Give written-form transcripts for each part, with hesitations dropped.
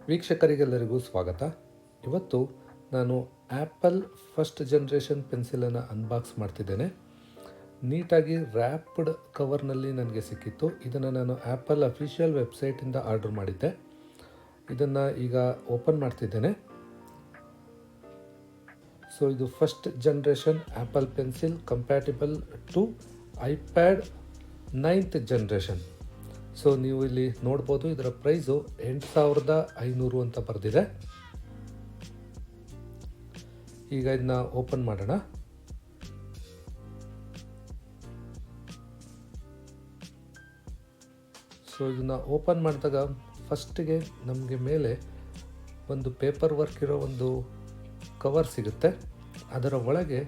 ವೀಕ್ಷಕರಿಗೆಲ್ಲರಿಗೂ ಸ್ವಾಗತ. ಇವತ್ತು ನಾನು ಆ್ಯಪಲ್ ಫಸ್ಟ್ ಜನ್ರೇಷನ್ ಪೆನ್ಸಿಲನ್ನು ಅನ್ಬಾಕ್ಸ್ ಮಾಡ್ತಿದ್ದೇನೆ. ನೀಟಾಗಿ ರ್ಯಾಪ್ಡ್ ಕವರ್ನಲ್ಲಿ ನನಗೆ ಸಿಕ್ಕಿತ್ತು. ಇದನ್ನು ನಾನು ಆ್ಯಪಲ್ ಅಫಿಷಿಯಲ್ ವೆಬ್ಸೈಟಿಂದ ಆರ್ಡರ್ ಮಾಡಿದ್ದೆ. ಇದನ್ನು ಈಗ ಓಪನ್ ಮಾಡ್ತಿದ್ದೇನೆ. ಸೊ ಇದು first generation Apple pencil compatible to iPad 9th generation. So ನೀವು ಇಲ್ಲಿ ನೋಡ್ಬೋದು, ಇದರ ಪ್ರೈಸು 8,500 ಅಂತ ಬರೆದಿದೆ. ಈಗ ಇದನ್ನ ಓಪನ್ ಮಾಡೋಣ. ಸೊ ಇದನ್ನ ಓಪನ್ ಮಾಡಿದಾಗ ಫಸ್ಟಿಗೆ ನಮಗೆ ಮೇಲೆ ಒಂದು ಪೇಪರ್ ವರ್ಕ್ ಇರೋ ಒಂದು ಕವರ್ ಸಿಗುತ್ತೆ. ಅದರ ಒಳಗೆ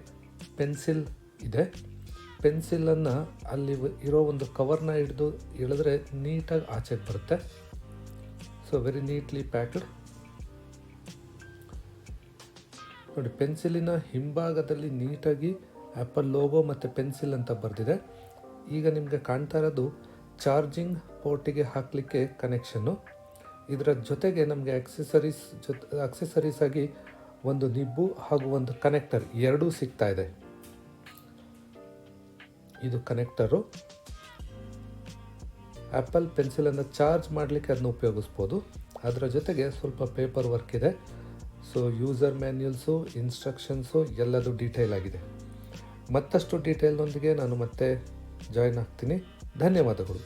ಪೆನ್ಸಿಲ್ ಇದೆ. ಪೆನ್ಸಿಲನ್ನು ಅಲ್ಲಿ ಇರೋ ಒಂದು ಕವರ್ನ ಹಿಡಿದು ಎಳೆದ್ರೆ ನೀಟಾಗಿ ಆಚೆಗೆ ಬರುತ್ತೆ. So very neatly packed. ನೋಡಿ, ಪೆನ್ಸಿಲಿನ ಹಿಂಭಾಗದಲ್ಲಿ ನೀಟಾಗಿ ಆ್ಯಪಲ್ ಲೋಗೋ ಮತ್ತು ಪೆನ್ಸಿಲ್ ಅಂತ ಬರೆದಿದೆ. ಈಗ ನಿಮಗೆ ಕಾಣ್ತಾ ಇರೋದು ಚಾರ್ಜಿಂಗ್ ಪೋರ್ಟಿಗೆ ಹಾಕಲಿಕ್ಕೆ ಕನೆಕ್ಷನ್ನು. ಇದರ ಜೊತೆಗೆ ನಮಗೆ ಅಕ್ಸೆಸರೀಸ್ ಆಗಿ ಒಂದು ನಿಬ್ಬು ಹಾಗೂ ಒಂದು ಕನೆಕ್ಟರ್ ಎರಡೂ ಸಿಗ್ತಾ ಇದೆ. ಇದು ಕನೆಕ್ಟರು. ಆ್ಯಪಲ್ ಪೆನ್ಸಿಲನ್ನು ಚಾರ್ಜ್ ಮಾಡಲಿಕ್ಕೆ ಅದನ್ನು ಉಪಯೋಗಿಸ್ಬೋದು. ಅದರ ಜೊತೆಗೆ ಸ್ವಲ್ಪ ಪೇಪರ್ ವರ್ಕ್ ಇದೆ. ಸೊ ಯೂಸರ್ ಮ್ಯಾನ್ಯುಯಲ್ಸು, ಇನ್ಸ್ಟ್ರಕ್ಷನ್ಸು ಎಲ್ಲದೂ ಡೀಟೇಲ್ ಆಗಿದೆ. ಮತ್ತಷ್ಟು ಡೀಟೇಲ್ನೊಂದಿಗೆ ನಾನು ಮತ್ತೆ ಜಾಯ್ನ್ ಆಗ್ತೀನಿ. ಧನ್ಯವಾದಗಳು.